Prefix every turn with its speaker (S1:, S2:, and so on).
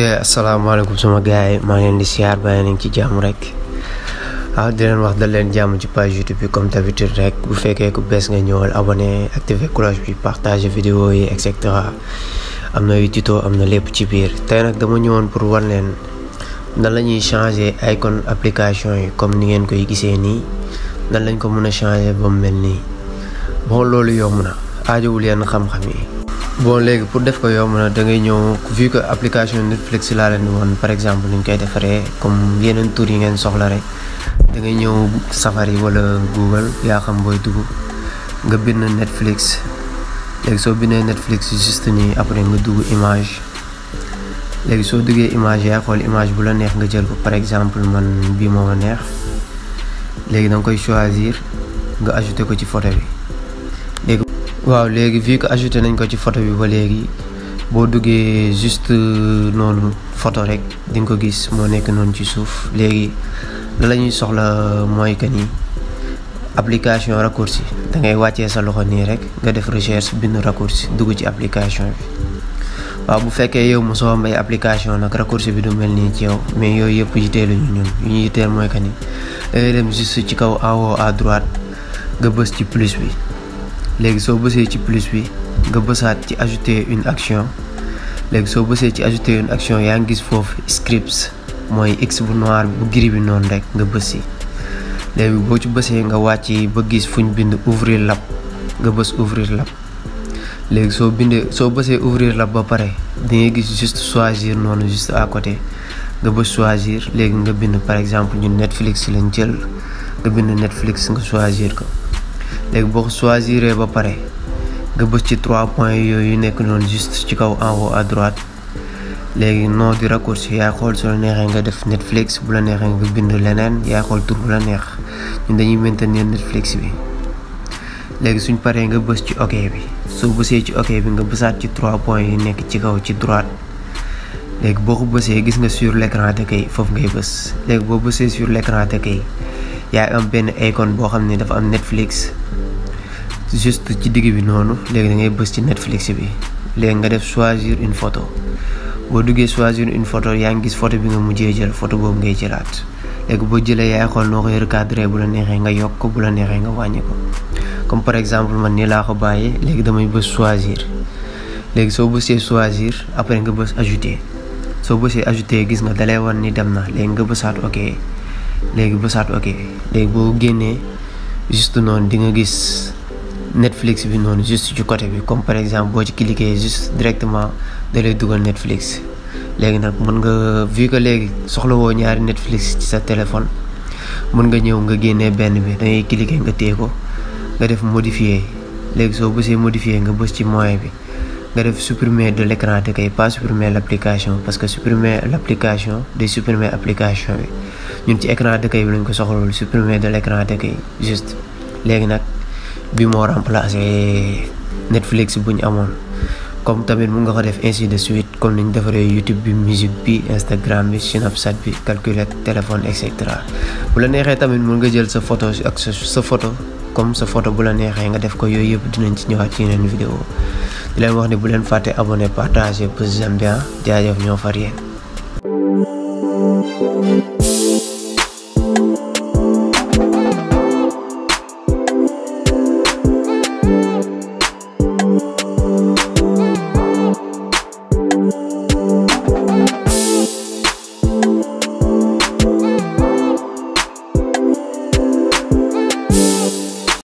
S1: Assalamualaikum sama gaay maa ngi leen di siyaar ba nañ ci jàmm rek di leen wax dal leen jàmm ci page YouTube bi comme d'habitude rek bu fekkee ku bees nga ñëwal abonné activer cloche bi partager vidéo yi etc. am na yu tuto am na lépp ci biir tey nag dama ñëwoon pour wan leen nan la ñuy changer icône application yi comme ni ngeen koy gisee nii nan lañ ko mën a changer ba mu mel nii bon loolu yomb na aajowul yenn xam-xam yi. Bon léegi pour def ko yomb na da ngay ñëw vu que application Netflix laa leen di woon par exemple ni ñu koy defaree comme yeneen tour yi ngeen soxla rek da ngay ñëw Safari wala Google yaa xam booy dugg nga bind Netflix léegi soo bindee Netflix juste nii après nga dugg image léegi soo duggee image yaa xool image bu la neex nga jël ko par exemple man bii moo ma neex léegi da nga koy choisir nga ajouter ko ci photo bi. waaw léegi vu que ajouté nañ ko ci photo bi ba léegi boo duggee juste noonu photo rek di nga ko gis moo nekk noonu ci suuf. léegi la ñuy soxla mooy que ni application raccourci da ngay wàccee sa loxo nii rek nga def recherche bind raccourci dugg ci application bi. waaw bu fekkee yow mosoo am ay application nag raccourci bi du mel nii ci yow mais yooyu yëpp yitteeluñu ñun yu ñu yitteel mooy que ni da ngay dem juste ci kaw en haut à droite nga bës ci plus bi. léegi soo bësee ci plus bi nga bësaat ci ajouter une action léegi soo bësee ci ajouter une action yaa ngi gis foofu scripts mooy x bu noir bu gris bi noonu rek nga bës si. léegi boo ci bësee nga wàcc ba gis fu ñu bind ouvrir l'app nga bës ouvrir l'app léegi soo bësee ouvrir l'app ba pare di nga gis juste choisir noonu juste à côté nga bës choisir léegi nga bind par exemple ñun Netflix lañ jël nga bind Netflix nga choisir ko. léegi boo ko choisiree ba pare nga bës ci 3 points yooyu nekk noonu juste ci kaw en haut à droite léegi nom du raccourci yaa xool su la neexee nga def Netflix bu la neexee nga bind leneen yaa xool tur bu la neex ñun dañuy maintenir Netflix bi. léegi suñ paree nga bës ci OK bi soo bësee ci OK bi nga bësaat ci 3 points yi nekk ci kaw ci droite léegi boo ko bësee gis nga sur l'écran d'accueil foofu ngay bës. léegi boo bësee sur l'écran d'accueil yaa am benn icône boo xam ne dafa am Netflix juste ci digg bi noonu léegi da ngay bës ci Netflix bi léegi nga def choisir une photo boo duggee choisir une photo yaa ngi gis photo bi nga mujjee jël photo boobu ngay jëlaat. léegi boo jëlee yaay xool noo koy recadrer bu la neexee nga yokk ko bu la neexee nga wàññi ko comme par exemple man nii laa ko bàyyee léegi damay bës choisir. léegi soo bësee choisir après nga bës ajouter soo bësee ajouter gis nga dalay wan ni dem na léegi nga bësaat OK léegi bësaat OK léegi boo génnee juste noonu di nga gis Netflix bi noonu juste ci côté bi comme par exemple boo ci cliquer juste directement da lay dugal Netflix. léegi nag mën nga vu que léegi soxla woo ñaari Netflix ci sa téléphone mën nga ñëw nga génnee benn bi da ngay cliquer nga téye ko nga def modifier. léegi soo bësee modifier nga bës ci moyen bi nga def supprimer de l'écran d'accueil pas supprimer l'application parce que supprimer l'application day supprimer application bi ñun ci écran d'accueil bi lañ ko soxlawul supprimer de l'écran d'accueil juste. léegi nag bi moo remplacer Netflix bu ñu amoon comme tamit mun nga ko def ainsi de suite comme ni ñu defaree YouTube bi musique bi Instagram bi Snapchat bi calculette téléphone etc. bu la neexee tamit mun nga jël sa photo ak sa photo comme sa photo bu la neexee nga def ko yooyu yëpp dinañ ci ñëwaat ci yeneen vidéo di leen wax ne bu leen fàtte abonné partager bës j'aime bien jaajëf ñoo far yéen